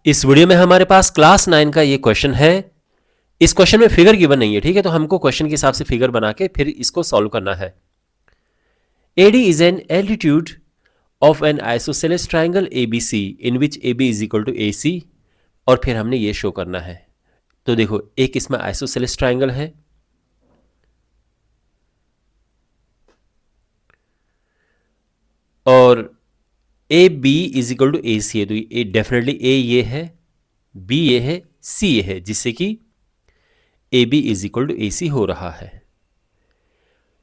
इस वीडियो में हमारे पास क्लास 9 का ये क्वेश्चन है। इस क्वेश्चन में फिगर गिवन नहीं है, ठीक है, तो हमको क्वेश्चन के हिसाब से फिगर बना के फिर इसको सॉल्व करना है। AD is an altitude of an isosceles triangle ABC in which AB is equal to AC, और फिर हमने ये शो करना है। तो देखो, एक इसमें आइसोसेलेस ट्राइंगल है और A B is equal to A C है, तो ए डेफिनेटली ए ये है, बी ये है, सी ये है, जिससे कि A B is equal to A C हो रहा है।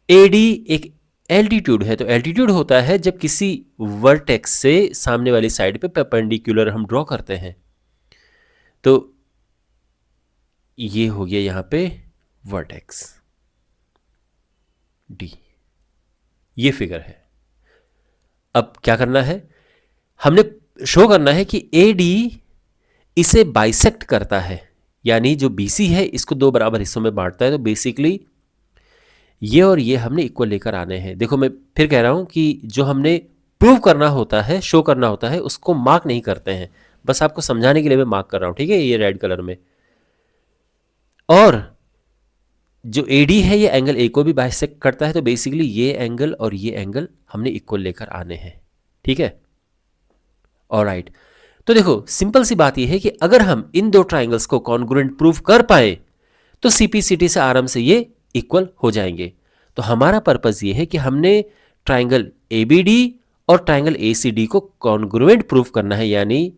ए डी एक एल्टीट्यूड है, तो एल्टीट्यूड होता है जब किसी वर्टेक्स से सामने वाली साइड पे परपेंडिकुलर हम ड्रॉ करते हैं। तो ये हो गया यहां पे वर्टेक्स डी, ये फिगर है। अब क्या करना है, हमने शो करना है कि ए डी इसे बाइसेक्ट करता है, यानी जो BC है इसको दो बराबर हिस्सों में बांटता है। तो बेसिकली ये और ये हमने इक्वल लेकर आने हैं। देखो, मैं फिर कह रहा हूं कि जो हमने प्रूव करना होता है, शो करना होता है, उसको मार्क नहीं करते हैं, बस आपको समझाने के लिए मैं मार्क कर रहा हूं, ठीक है, ये रेड कलर में। और जो AD है ये एंगल A को भी बाइसेक्ट करता है, तो बेसिकली ये एंगल और ये एंगल हमने इक्वल लेकर आने हैं, ठीक है। ऑलराइट, तो देखो सिंपल सी बात ये है कि अगर हम इन दो ट्राइंगल्स को कॉन्ग्रुएंट प्रूव कर पाए तो CPCT से आराम से ये इक्वल हो जाएंगे। तो हमारा पर्पस ये है कि हमने ट्राइंगल ABD और ट्राइंगल ACD को कॉन्ग्रुएंट प्रूव करना है, यानी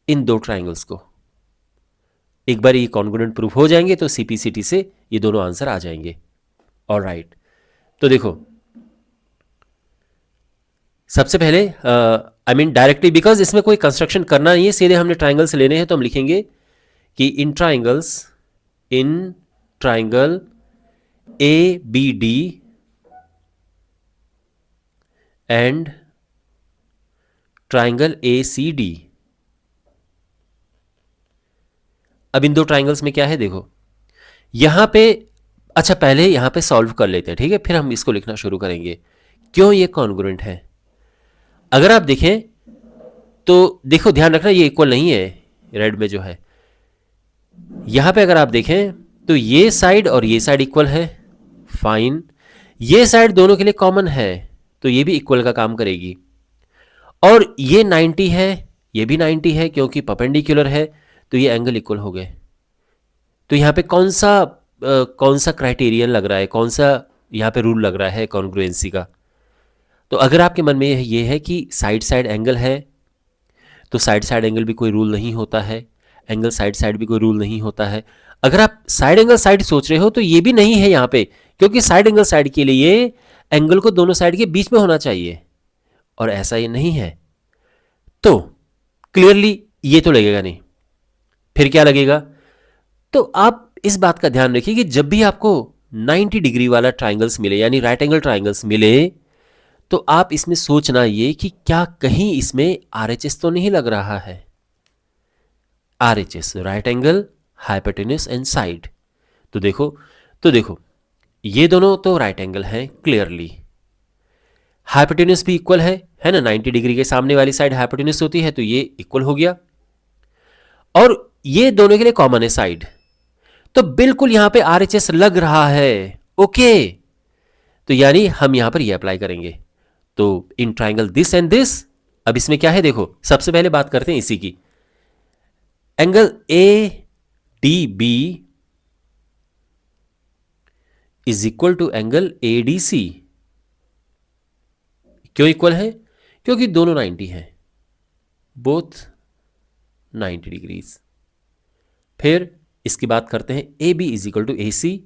इन दो ट्राइंगल्स को। एक बार ये कॉन्ग्रुएंट प्रूफ हो जाएंगे तो CPCT से ये दोनों आंसर आ जाएंगे। ऑलराइट, तो देखो सबसे पहले आई मीन डायरेक्टली, बिकॉज इसमें कोई कंस्ट्रक्शन करना नहीं है, सीधे हमने ट्राइंगल्स लेने हैं, तो हम लिखेंगे कि in triangle ABD and triangle ACD। अब इन दो ट्राइंगल्स में क्या है, देखो यहां पे, अच्छा पहले यहां पे सॉल्व कर लेते हैं, ठीक है, फिर हम इसको लिखना शुरू करेंगे क्यों ये कॉन्ग्रुएंट है। अगर आप देखें तो देखो, ध्यान रखना ये इक्वल नहीं है, रेड में जो है यहां पे अगर आप देखें तो ये साइड और ये साइड इक्वल है, फाइन। ये साइड दोनों के लिए कॉमन है, तो ये भी इक्वल का काम करेगी। और ये 90 है, ये भी 90 है, क्योंकि परपेंडिकुलर है, तो ये एंगल इक्वल हो गए। तो यहाँ पे कौन सा क्राइटेरियन लग रहा है, कौन सा यहाँ पे रूल लग रहा है कॉन्ग्रुएंसी का। तो अगर आपके मन में ये है कि साइड साइड एंगल है, तो साइड साइड एंगल भी कोई रूल नहीं होता है, एंगल साइड साइड भी कोई रूल नहीं होता है। अगर आप साइड एंगल साइड सोच रहे हो तो ये भी नहीं है यहाँ पे, क्योंकि साइड एंगल साइड के लिए एंगल को दोनों साइड के बीच में होना चाहिए, और ऐसा ये नहीं है। तो क्लियरली ये तो लगेगा नहीं, फिर क्या लगेगा। तो आप इस बात का ध्यान रखिए कि जब भी आपको 90 डिग्री वाला ट्राइंगल्स मिले, यानी राइट एंगल ट्राइंगल्स मिले, तो आप इसमें सोचना ये कि क्या कहीं इसमें RHS तो नहीं लग रहा है। RHS right angle, hypotenuse and side. तो देखो ये दोनों तो राइट एंगल हैं क्लियरली, हाइपोटेन्यूस भी इक्वल है ना, 90 डिग्री के सामने वाली साइड हाइपोटेन्यूस होती है, तो ये इक्वल हो गया। और ये दोनों के लिए कॉमन है साइड, तो बिल्कुल यहां पे RHS लग रहा है, ओके। तो यानी हम यहां पर ये अप्लाई करेंगे। तो in triangle this and this, अब इसमें क्या है देखो, सबसे पहले बात करते हैं इसी की। Angle ADB is equal to angle ADC। क्यों इक्वल है, क्योंकि दोनों 90 हैं, बोथ 90 डिग्रीज। फिर इसकी बात करते हैं AB is equal to AC।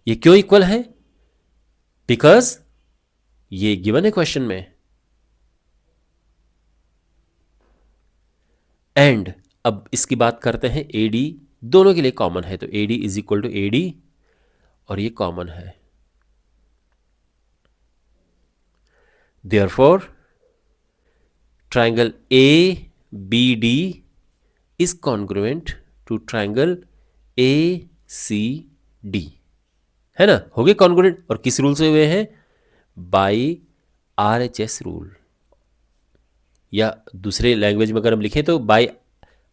ये क्यों इक्वल है, बिकॉज ये गिवन है क्वेश्चन में। एंड अब इसकी बात करते हैं AD, दोनों के लिए कॉमन है, तो AD is equal to AD, और ये कॉमन है। Therefore triangle ABD is congruent to triangle ACD, है ना, हो गए कॉन्ग्रुएंट। और किस रूल से हुए हैं, बाई RHS रूल। या दूसरे लैंग्वेज में अगर हम लिखें तो by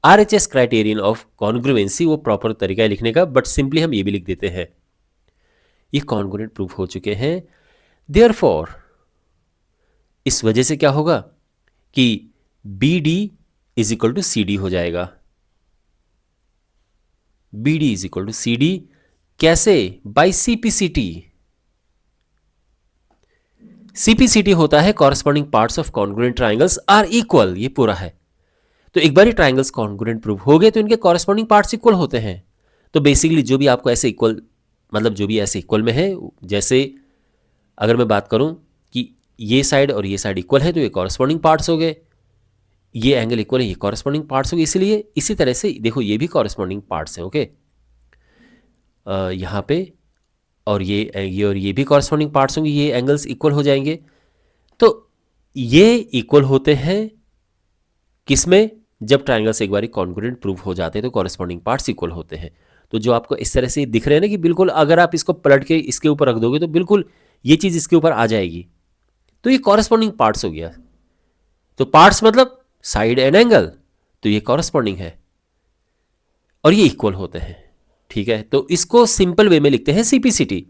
RHS criterion of congruency, वो प्रॉपर तरीका है लिखने का, बट सिंपली हम ये भी लिख देते हैं, ये कॉन्ग्रुएंट प्रूफ हो चुके हैं। देयरफॉर इस वजह से क्या होगा कि BD is equal to CD हो जाएगा। BD is equal to CD कैसे? By CPCT। CPCT होता है corresponding parts of congruent triangles are equal, ये पूरा है। तो एक बार ट्राइंगल्स कॉन्ग्रुएंट प्रूफ हो गए तो इनके कॉरस्पॉन्डिंग पार्ट्स इक्वल होते हैं। तो बेसिकली जो भी आपको ऐसे इक्वल, मतलब जो भी ऐसे इक्वल में है, जैसे अगर मैं बात करूं कि ये साइड और ये साइड इक्वल है तो ये कॉरस्पॉन्डिंग पार्ट्स हो गए, ये एंगल इक्वल है, ये कॉरस्पॉन्डिंग पार्ट्स हो गए। इसलिए इसी तरह से देखो ये भी कॉरस्पॉन्डिंग पार्ट्स हैं, ओके। यहाँ पे और ये भी कॉरस्पॉन्डिंग पार्ट्स होंगे, ये एंगल्स इक्वल हो जाएंगे। तो ये इक्वल होते हैं किसमें? जब ट्राइंगल्स एक बार कॉन्ग्रुएंट प्रूफ हो जाते हैं तो कॉरस्पॉन्डिंग पार्ट्स इक्वल होते हैं। तो जो आपको इस तरह से दिख रहे हैं ना कि बिल्कुल अगर आप इसको पलट के इसके ऊपर रख दोगे तो बिल्कुल ये चीज़ इसके ऊपर आ जाएगी, तो ये कॉरस्पॉन्डिंग पार्ट्स हो गया। तो पार्ट्स मतलब साइड एंड एंगल, तो ये कॉरस्पॉन्डिंग है और ये इक्वल होते हैं, ठीक है। तो इसको सिंपल वे में लिखते हैं CPCT।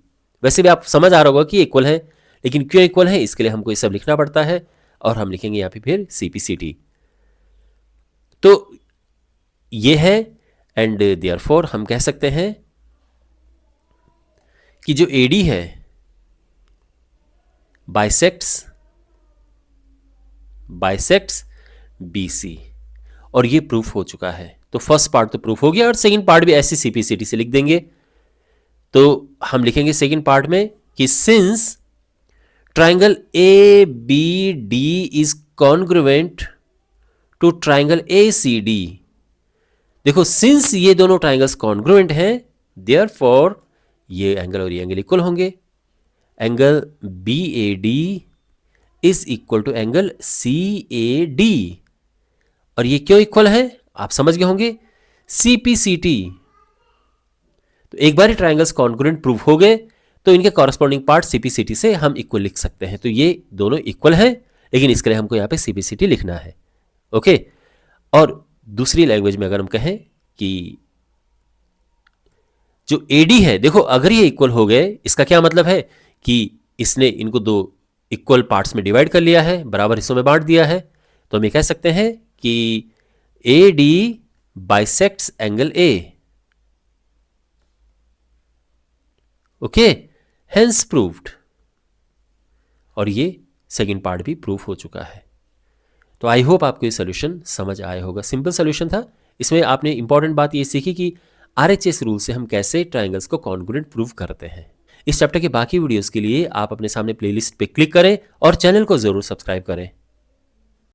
वैसे भी आप समझ आ रहा होगा कि इक्वल है, लेकिन क्यों इक्वल है इसके लिए हमको ये सब लिखना पड़ता है, और हम लिखेंगे यहाँ पे फिर CPCT। तो ये है, एंड देयरफॉर हम कह सकते हैं कि जो AD है बाइसेक्ट्स BC, और ये प्रूफ हो चुका है। तो फर्स्ट पार्ट तो प्रूफ हो गया, और सेकंड पार्ट भी ऐसे CPCT से लिख देंगे। तो हम लिखेंगे सेकंड पार्ट में कि since triangle ABD is congruent to triangle ACD, देखो सिंस ये दोनों ट्राइंगल्स कॉन्ग्रुएंट हैं, देयरफॉर ये एंगल और ये एंगल इक्वल होंगे। Angle BAD is equal to angle CAD, और ये क्यों इक्वल है आप समझ गए होंगे, CPCT। तो एक बार ही ट्राइंगल्स कॉन्ग्रुएंट प्रूफ हो गए तो इनके कॉरस्पॉन्डिंग पार्ट CPCT से हम इक्वल लिख सकते हैं। तो ये दोनों इक्वल हैं, लेकिन इसके लिए हमको यहाँ पे CPCT लिखना है, ओके। और दूसरी लैंग्वेज में अगर हम कहें कि जो AD है, देखो अगर ये इक्वल हो गए, इसका क्या मतलब है कि इसने इनको दो इक्वल पार्ट्स में डिवाइड कर लिया है, बराबर हिस्सों में बांट दिया है। तो हम ये कह सकते हैं कि AD bisects angle A, okay, hence proved. और ये सेकंड पार्ट भी प्रूफ हो चुका है। तो आई होप आपको ये सोल्यूशन समझ आया होगा। सिंपल सोल्यूशन था। इसमें आपने इंपॉर्टेंट बात ये सीखी कि RHS रूल से हम कैसे ट्राइंगल्स को कॉन्ग्रुएंट प्रूव करते हैं। इस चैप्टर के बाकी वीडियोस के लिए आप अपने सामने प्लेलिस्ट पे क्लिक करें और चैनल को जरूर सब्सक्राइब करें।